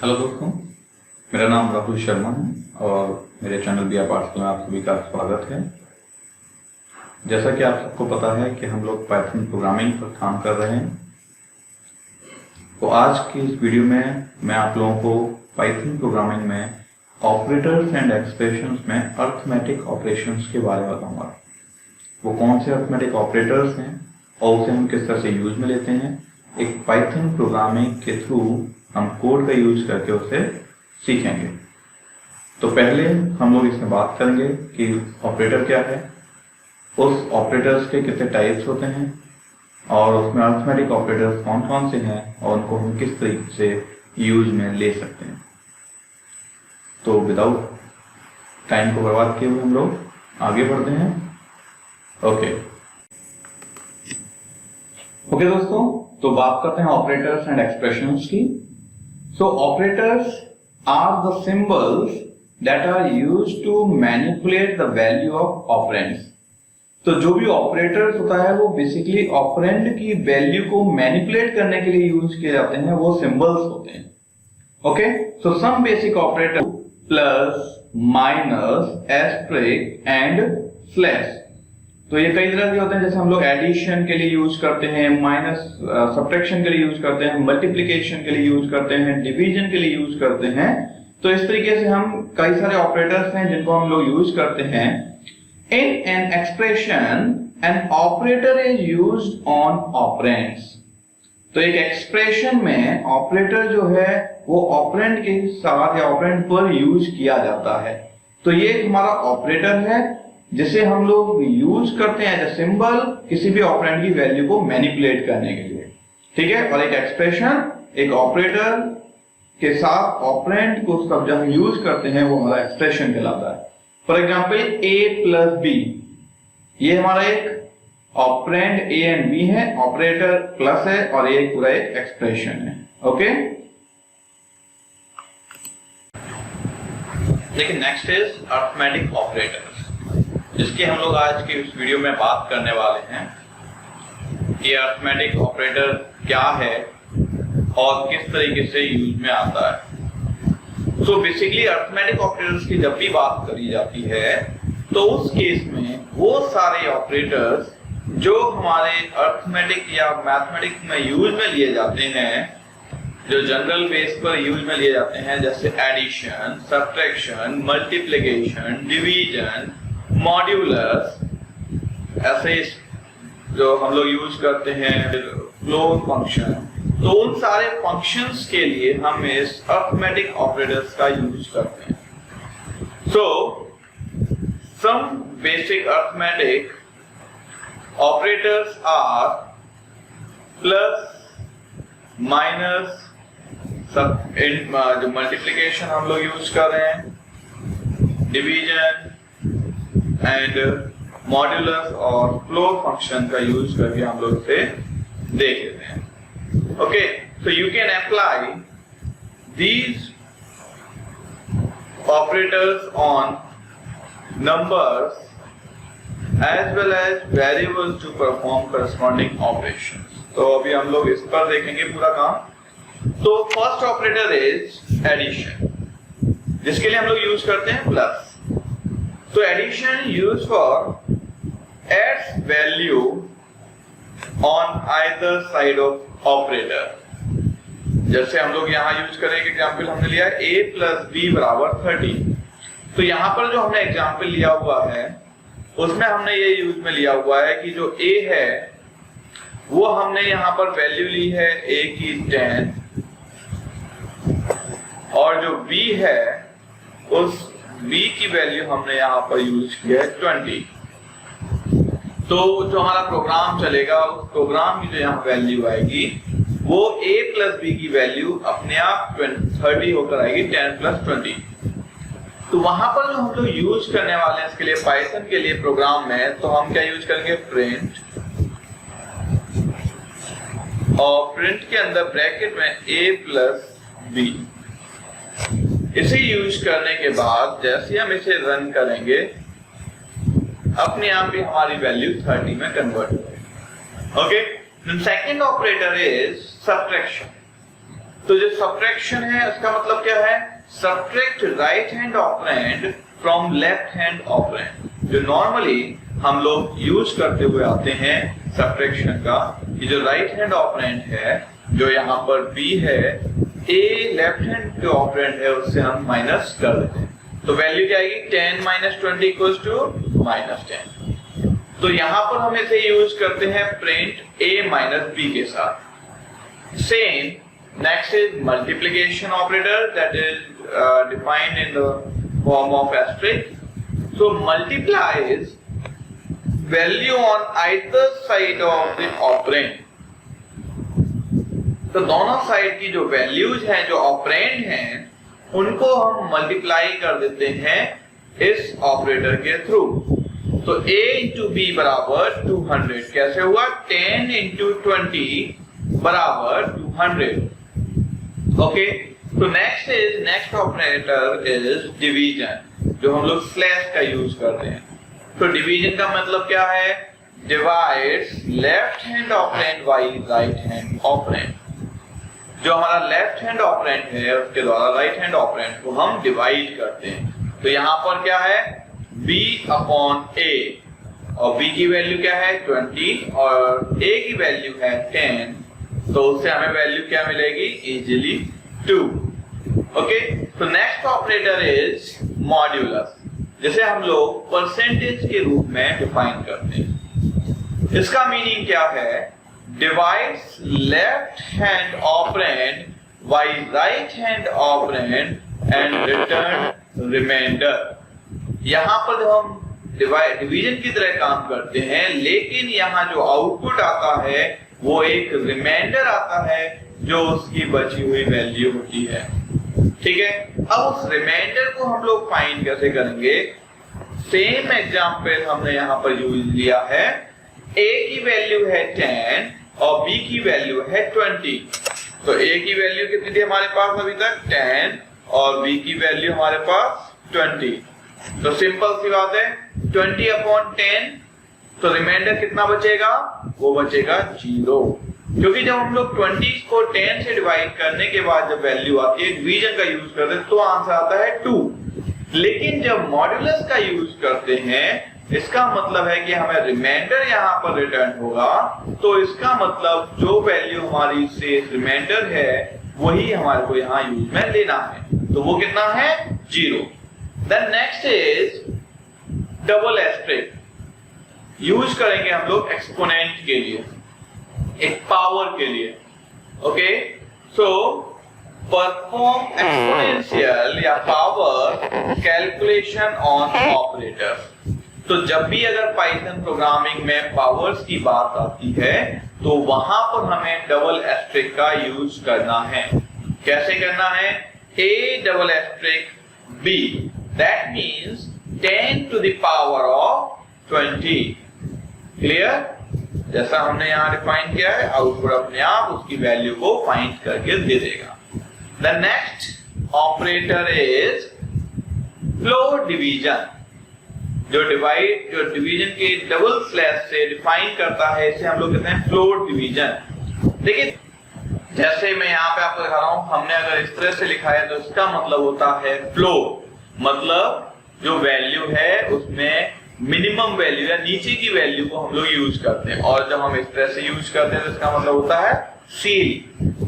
Hello दोस्तों, मेरा नाम राहुल शर्मा है और मेरे चैनल बी पार्ट्स में आप सभी का स्वागत है। जैसा कि आप सबको पता है कि हम लोग पाइथन प्रोग्रामिंग पर काम कर रहे हैं, तो आज की इस वीडियो में मैं आप लोगों को पाइथन प्रोग्रामिंग में ऑपरेटर्स एंड एक्सप्रेशंस में अर्थमेटिक ऑपरेशंस के बारे में बताऊंगा। वो कौन से अर्थमेटिक ऑपरेटर्स हैं और उसे हम किस तरह से यूज में लेते हैं। एक पाइथन प्रोग्रामिंग के थ्रू हम कोड का यूज करके उसे सीखेंगे। तो पहले हम लोग इसमें बात करेंगे कि ऑपरेटर क्या है, उस ऑपरेटर्स के कितने टाइप्स होते हैं और उसमें अर्थमेटिक ऑपरेटर्स कौन कौन से हैं और उनको हम किस तरीके से यूज में ले सकते हैं। तो विदाउट टाइम को बर्बाद किए हुए हम लोग आगे बढ़ते हैं। ओके दोस्तों, तो बात करते हैं ऑपरेटर्स एंड एक्सप्रेशंस की। So operators are the symbols that are used to manipulate the value of operands. तो जो भी ऑपरेटर्स होता है वो बेसिकली ऑपरेंड की वैल्यू को मैनिपुलेट करने के लिए यूज किए जाते हैं, वो सिंबल्स होते हैं। Okay, so some basic operator plus, minus, asterisk and slash. तो ये कई तरह के होते हैं, जैसे हम लोग एडिशन के लिए यूज करते हैं, माइनस सब्ट्रैक्शन के लिए यूज करते हैं, मल्टीप्लिकेशन के लिए यूज करते हैं, डिवीजन के लिए यूज करते हैं। तो इस तरीके से हम कई सारे ऑपरेटर्स हैं जिनको हम लोग यूज करते हैं। In an expression an operator is used on operands. तो एक एक्सप्रेशन में ऑपरेटर जो है वो ऑपरेंड के साथ या ऑपरेंड पर यूज किया जाता है। तो ये हमारा ऑपरेटर है जिसे हम लोग यूज करते हैं एज अ सिंबल किसी भी ऑपरेंड की वैल्यू को मैनिपुलेट करने के लिए। ठीक है, और एक एक्सप्रेशन एक ऑपरेटर के साथ ऑपरेंड को जब हम यूज करते हैं वो हमारा एक्सप्रेशन कहलाता है। For example a plus b, ये हमारा एक ऑपरेंड a एंड b है, ऑपरेटर प्लस है और ये पूरा एक एक्सप्रेशन है। ओके, लेकिन नेक्स्ट इज अर्थमेटिक ऑपरेटर, जिसकी हम लोग आज की इस वीडियो में बात करने वाले हैं कि अर्थमेटिक ऑपरेटर क्या है और किस तरीके से यूज में आता है। सो बेसिकली अर्थमेटिक ऑपरेटर्स की जब भी बात करी जाती है तो उस केस में वो सारे ऑपरेटर्स जो हमारे अर्थमेटिक या मैथमेटिक्स में यूज में लिए जाते हैं, जो जनरल बेस पर यूज में लिए जाते हैं, जैसे addition, subtraction, multiplication, division, modulus, ऐसे जो हम लोग यूज करते हैं, फ्लोर फंक्शन। तो उन सारे फंक्शंस के लिए हम इस अर्थमेटिक ऑपरेटर्स का यूज करते हैं। So some basic arithmetic operators are plus, minus, जो मल्टीप्लिकेशन हम लोग यूज कर रहे हैं, डिवीजन एंड मॉड्यूलस और फ्लोर फंक्शन का यूज करके हम लोग इसे देख लेते हैं। Okay, so you can apply these operators on numbers as well as variables to perform corresponding operations. तो अभी हम लोग इस पर देखेंगे पूरा काम। तो फर्स्ट ऑपरेटर इज एडिशन, जिसके लिए हम लोग यूज करते हैं प्लस। तो addition use for adds value on either side of operator. जैसे हम लोग यहाँ यूज करेंगे, एग्जांपल हमने लिया है a प्लस b बराबर 30। तो यहाँ पर जो हमने एग्जांपल लिया हुआ है उसमें हमने ये यूज में लिया हुआ है कि जो a है वो हमने यहाँ पर वैल्यू ली है a की 10 और जो b है उस b की वैल्यू हमने यहाँ पर यूज किया है 20। तो जो हमारा प्रोग्राम चलेगा उस प्रोग्राम की जो यहाँ वैल्यू आएगी वो a प्लस b की वैल्यू अपने आप 30 होकर आएगी 10 प्लस 20। तो वहां पर जो हम लोग यूज करने वाले हैं इसके लिए पाइथन के लिए प्रोग्राम में, तो हम क्या यूज करेंगे, प्रिंट, और प्रिंट के अंदर ब्रैकेट में a प्लस b। इसे यूज करने के बाद जैसे हम इसे रन करेंगे अपने आप ही हमारी वैल्यू 30 में कन्वर्ट हो जाएगी। Okay, second operator is subtraction. तो जो सब्ट्रैक्शन है उसका मतलब क्या है, subtract right hand operand from left hand operand. जो नॉर्मली हम लोग यूज करते हुए आते हैं सब्ट्रैक्शन का, कि जो राइट हैंड ऑपरेंड है, जो यहाँ पर b है, a लेफ्ट हैंड जो ऑपरेंड है उससे हम माइनस कर देते हैं, तो वैल्यू क्या आएगी, 10 माइनस 20 इक्वल्स टू -10। तो यहाँ पर हम इसे यूज करते हैं प्रिंट a माइनस b के साथ। Same next is multiplication operator, that is defined in the form of asterisk. So multiplies value on either side of the operand. तो दोनों साइड की जो वैल्यूज हैं, जो ऑपरेंड हैं, उनको हम मल्टीप्लाई कर देते हैं इस ऑपरेटर के थ्रू। तो a इंटू b बराबर 200 कैसे हुआ, 10 इंटू 20 बराबर 200। ओके, तो नेक्स्ट ऑपरेटर इज डिवीजन, जो हम लोग स्लैश का यूज करते हैं। तो डिवीजन का मतलब क्या है, divides left hand operand by right hand operand. जो हमारा लेफ्ट हैंड ऑपरेंड है उसके द्वारा राइट हैंड ऑपरेंड को हम डिवाइड करते हैं। तो यहाँ पर क्या है, b अपॉन a, और b की वैल्यू क्या है 20 और a की वैल्यू है 10, तो उससे हमें वैल्यू क्या मिलेगी, इजीली 2। ओके, तो नेक्स्ट ऑपरेटर इज मॉड्यूलस, जिसे हम लोग परसेंटेज के रूप में डिफाइन करते हैं। इसका मीनिंग क्या है, divides left hand operand by right hand operand and return remainder। यहाँ पर जब हम डिवीजन की तरह काम करते हैं, लेकिन यहाँ जो आउटपुट आता है वो एक रिमाइंडर आता है जो उसकी बची हुई वैल्यू होती है। ठीक है, अब उस रिमाइंडर को हम लोग फाइंड कैसे करेंगे, सेम एग्जांपल हमने यहाँ पर यूज लिया है। a की वैल्यू है 10 और b की वैल्यू है 20। तो a की वैल्यू कितनी थी हमारे पास अभी तक, 10, और b की वैल्यू हमारे पास 20। तो सिंपल सी बात है, 20 अपॉन 10, तो रिमाइंडर कितना बचेगा, वो बचेगा 0। क्योंकि जब हम लोग 20 को 10 से डिवाइड करने के बाद जब वैल्यू आती है, डिवीजन का यूज करते हैं, तो आंसर आता है 2। लेकिन जब मॉड्यूलस का यूज करते हैं, इसका मतलब है कि हमें रिमाइंडर यहाँ पर रिटर्न होगा, तो इसका मतलब जो वैल्यू हमारी से रिमाइंडर है वही हमारे को यहाँ यूज में लेना है। तो वो कितना है, 0। Then next is double asterisk. Use करेंगे हम लोग एक्सपोनेंट के लिए, एक पावर के लिए। ओके, सो परफॉर्म एक्सपोनेंशियल या पावर कैलकुलेशन ऑन ऑपरेटर। तो जब भी अगर पाइथन प्रोग्रामिंग में पावर्स की बात आती है, तो वहां पर हमें डबल एस्टेरिस्क का यूज करना है। कैसे करना है, a double asterisk b, that means 10 to the power of 20। Clear, जैसा हमने यहाँ डिफाइन किया है, आउटपुट अपने आप उसकी वैल्यू को फाइंड करके दे देगा। The next operator is floor division. जो डिवीजन के डबल स्लैश से डिफाइन करता है, इसे हम लोग कहते हैं फ्लोर डिवीजन। देखिए, जैसे मैं यहाँ पे आपको दिखा रहा हूँ, हमने अगर इस तरह से लिखा है तो इसका मतलब होता है फ्लोर, मतलब जो वैल्यू है उसमें मिनिमम वैल्यू या नीचे की वैल्यू को हम लोग यूज करते हैं। और जब हम इस तरह से यूज करते हैं तो इसका मतलब होता है सील,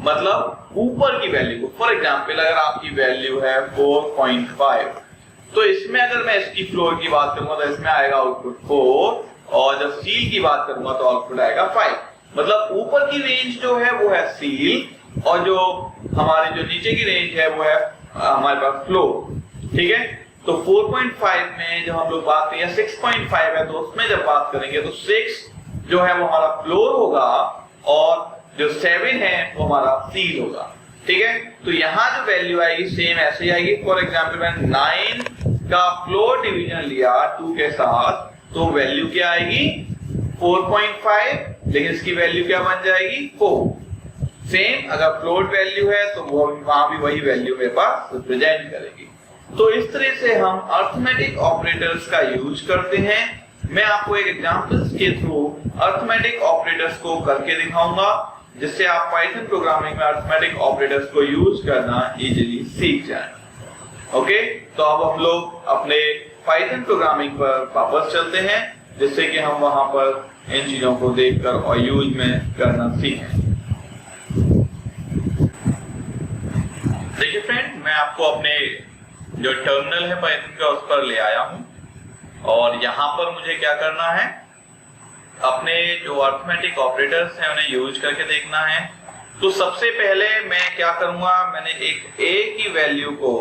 मतलब ऊपर की वैल्यू को। फॉर एग्जाम्पल, अगर आपकी वैल्यू है 4.5, तो इसमें अगर मैं इसकी फ्लोर की बात करूंगा तो इसमें आएगा आउटपुट 4, और जब सील की बात करूंगा तो आउटपुट आएगा 5। मतलब ऊपर की रेंज जो है वो है सील, और जो हमारी जो नीचे की रेंज है वो है हमारे पास फ्लोर। ठीक है, तो 4.5 में जब हम लोग बात करें, या 6.5 है तो उसमें जब बात करेंगे तो 6 जो है वो हमारा फ्लोर होगा, और जो 7 है वो हमारा सील होगा। ठीक है, तो यहाँ जो वैल्यू आएगी सेम ऐसे ही आएगी। फॉर एग्जाम्पल, मैंने 9 का फ्लोर डिवीजन लिया 2 के साथ, तो वैल्यू क्या आएगी 4.5, लेकिन इसकी वैल्यू क्या बन जाएगी 4। सेम अगर फ्लोट वैल्यू है तो वो वहां भी वही वैल्यू मेरे पास रिप्रेजेंट करेगी। तो इस तरह से हम अरिथमेटिक ऑपरेटर्स का यूज करते हैं। मैं आपको एक एग्जांपल्स के थ्रू अरिथमेटिक ऑपरेटर्स को करके दिखाऊंगा। जिससे आप पाइथन प्रोग्रामिंग में अरिथमेटिक ऑपरेटर्स को यूज करना इजीली सीख जाएं। ओके, तो अब हम लोग अपने पाइथन प्रोग्रामिंग पर वापस चलते हैं, जिससे कि हम वहां पर इन चीजों को देखकर और यूज में करना सीखें। देखिए फ्रेंड, मैं आपको अपने जो टर्मिनल है पाइथन का उस पर ले आया हूं, और यहाँ पर मुझे क्या करना है, अपने जो अरिथमेटिक ऑपरेटर्स हैं उन्हें यूज करके देखना है। तो सबसे पहले मैं क्या करूंगा, मैंने एक a की वैल्यू को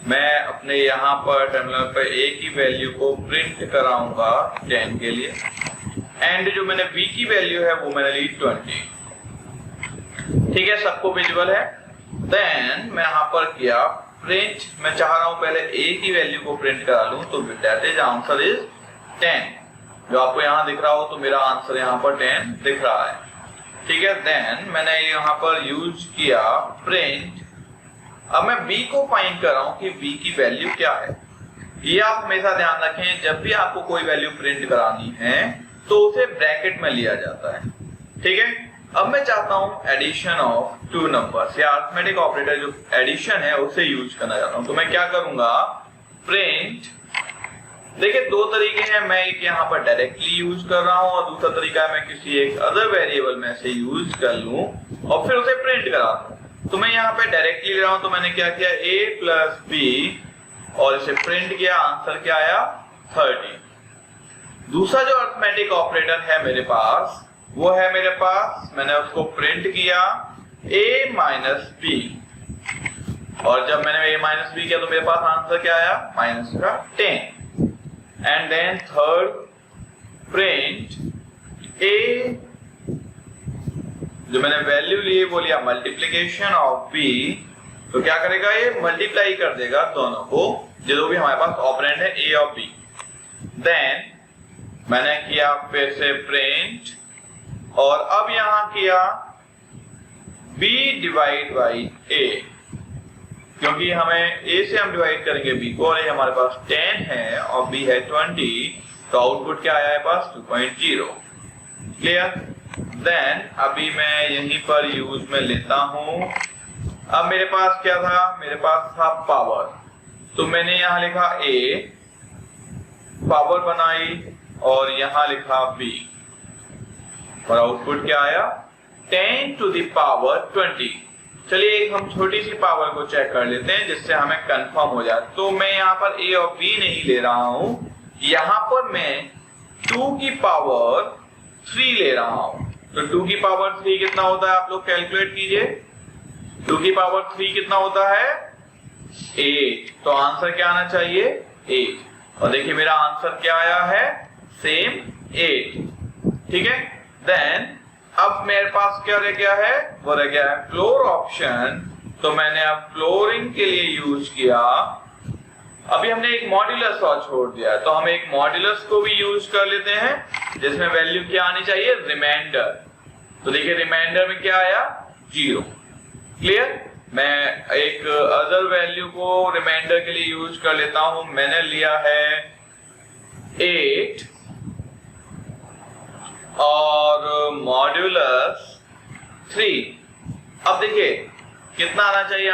मैं अपने यहाँ पर टर्मिनल पर a की वैल्यू को प्रिंट कराऊंगा 10 के लिए, एंड जो मैंने b की वैल्यू है वो मैंने ली 20। ठीक है, सबको विजुअल है। देन मैं यहाँ पर किया प्रिंट, मैं चाह रहा हूं पहले a की वैल्यू को प्रिंट करा लूं, तो दैट इज आंसर इज 10। जो आपको यहाँ दिख रहा हो तो मेरा आंसर यहाँ पर 10 दिख रहा है। ठीक है, देन मैंने यहाँ पर यूज किया प्रिंट। अब मैं b को फाइंड कर रहा हूं कि b की वैल्यू क्या है। ये आप हमेशा ध्यान रखें, जब भी आपको कोई वैल्यू प्रिंट करानी है तो उसे ब्रैकेट में लिया जाता है। ठीक है, अब मैं चाहता हूं एडिशन ऑफ टू नंबर्स, या अरिथमेटिक ऑपरेटर जो एडिशन है उसे यूज करना चाहता हूं। तो मैं क्या करूंगा, प्रिंट। देखिए दो तरीके हैं, मैं एक यहाँ पर डायरेक्टली यूज कर रहा हूं और दूसरा तरीका है मैं किसी एक अदर वेरिएबल में से यूज कर लूं और फिर उसे प्रिंट करा दूं। तो मैं यहाँ पे डायरेक्टली ले रहा हूं, तो मैंने क्या किया, a प्लस b और इसे प्रिंट किया, आंसर क्या आया 30। दूसरा जो अरिथमेटिक ऑपरेटर है मेरे पास वो है मेरे पास, मैंने उसको प्रिंट किया a माइनस b, और जब मैंने a माइनस b किया तो मेरे पास आंसर क्या आया, माइनस का 10। And then third print a, जो मैंने वैल्यू ली वो लिया मल्टीप्लीकेशन ऑफ b, तो क्या करेगा, ये मल्टीप्लाई कर देगा दोनों को, जो भी हमारे पास ऑपरेंड है a और b। देन मैंने किया फिर से प्रिंट, और अब यहां किया b डिवाइड बाई a, क्योंकि हमें a से हम डिवाइड करेंगे b को, और ये हमारे पास 10 है और b है 20, तो आउटपुट क्या आया है पास 2.0। क्लियर। देन अभी मैं यहीं पर यूज में लेता हूं। अब मेरे पास क्या था, मेरे पास था पावर, तो मैंने यहां लिखा a, पावर बनाई और यहां लिखा b, और आउटपुट क्या आया 10 टू द पावर 20। चलिए एक हम छोटी सी पावर को चेक कर लेते हैं जिससे हमें कंफर्म हो जाए। तो मैं यहाँ पर a और b नहीं ले रहा हूं, यहाँ पर मैं 2 की पावर 3 ले रहा हूं। तो 2 की पावर 3 कितना होता है, आप लोग कैलकुलेट कीजिए। 2 की पावर 3 कितना होता है 8, तो आंसर क्या आना चाहिए 8, और देखिए मेरा आंसर क्या आया है सेम 8। ठीक है, देन अब मेरे पास क्या रह गया है, वो रह गया है फ्लोर ऑप्शन, तो मैंने अब फ्लोरिंग के लिए यूज किया। अभी हमने एक मॉड्यूलस और छोड़ दिया, तो हम एक मॉड्यूलस को भी यूज कर लेते हैं, जिसमें वैल्यू क्या आनी चाहिए, रिमाइंडर। तो देखिए रिमाइंडर में क्या आया 0। क्लियर। मैं एक अदर वैल्यू को रिमाइंडर के लिए यूज कर लेता हूं, मैंने लिया है 8 और मॉड्यूलस 3। अब देखिए कितना आना चाहिए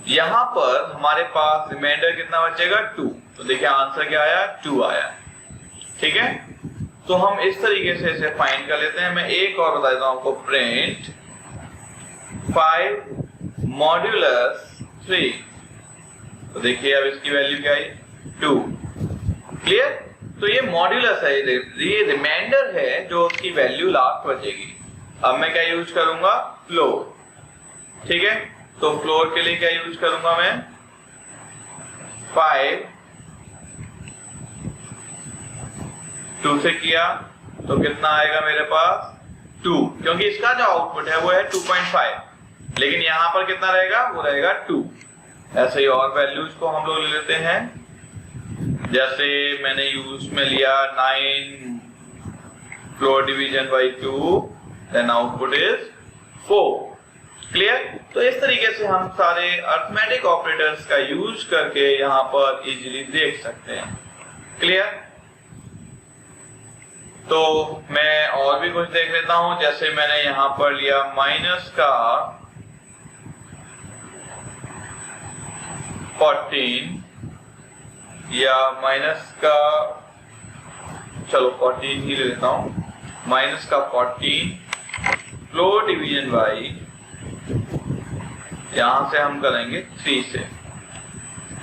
यहां पर हमारे पास रिमाइंडर कितना बचेगा 2, तो देखिए आंसर क्या आया 2 आया। ठीक है, तो हम इस तरीके से इसे फाइंड कर लेते हैं। मैं एक और बता देता हूं आपको, प्रिंट 5 मॉड्यूलस 3, तो देखिए अब इसकी वैल्यू क्या आई 2। क्लियर। तो ये मॉड्यूलस है, ये रिमाइंडर है जो उसकी वैल्यू लास्ट बचेगी। अब मैं क्या यूज करूंगा, फ्लोर। ठीक है, तो फ्लोर के लिए क्या यूज करूंगा मैं 5 2 से किया तो कितना आएगा मेरे पास 2, क्योंकि इसका जो आउटपुट है वो है 2.5, लेकिन यहां पर कितना रहेगा, वो रहेगा 2। ऐसे ही और वैल्यूज को हम लोग ले लेते हैं, जैसे मैंने यूज में लिया 9 floor division by 2, then output is 4। Clear. तो इस तरीके से हम सारे अरिथमेटिक ऑपरेटर्स का यूज करके यहां पर इजीली देख सकते हैं। क्लियर। तो मैं और भी कुछ देख लेता हूं, जैसे मैंने यहां पर लिया माइनस का 14 या माइनस का, चलो 14 ही ले लेता हूं, माइनस का 14 फ्लोर डिवीजन बाई, यहां से हम करेंगे 3 से।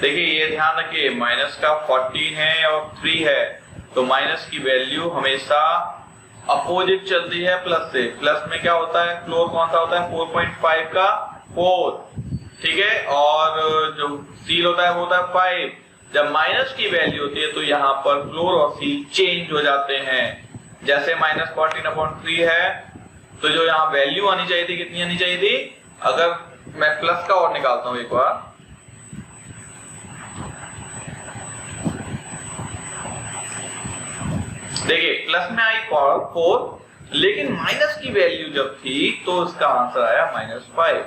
देखिए ये ध्यान रखिए माइनस का 14 है और 3 है, तो माइनस की वैल्यू हमेशा अपोजिट चलती है प्लस से। प्लस में क्या होता है, फ्लोर कौन सा होता है, 4.5 का 4, ठीक है, और जो सील होता है वो होता है 5। जब माइनस की वैल्यू होती है तो यहाँ पर फ्लोर और सील चेंज हो जाते हैं। जैसे माइनस 14/3 है, तो जो यहाँ वैल्यू आनी चाहिए थी, कितनी आनी चाहिए थी, अगर मैं प्लस का और निकालता हूं एक बार, देखिए प्लस में आई 4, लेकिन माइनस की वैल्यू जब थी तो उसका आंसर आया -5।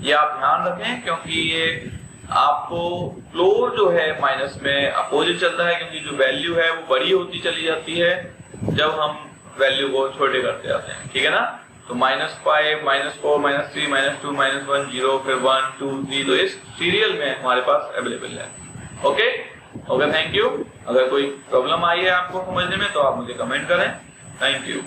ये आप ध्यान रखें, क्योंकि ये आपको फ्लोर जो है माइनस में अपोजिट चलता है, क्योंकि जो वैल्यू है वो बड़ी होती चली जाती है जब हम वैल्यू को छोटे करते जाते हैं, ठीक है ना। तो -5, -4, -3, -2, -1, 0, फिर 1, 2, 3, तो इस सीरियल में हमारे पास अवेलेबल है। Okay, thank you. अगर कोई प्रॉब्लम आई है आपको समझने में तो आप मुझे कमेंट करें। Thank you.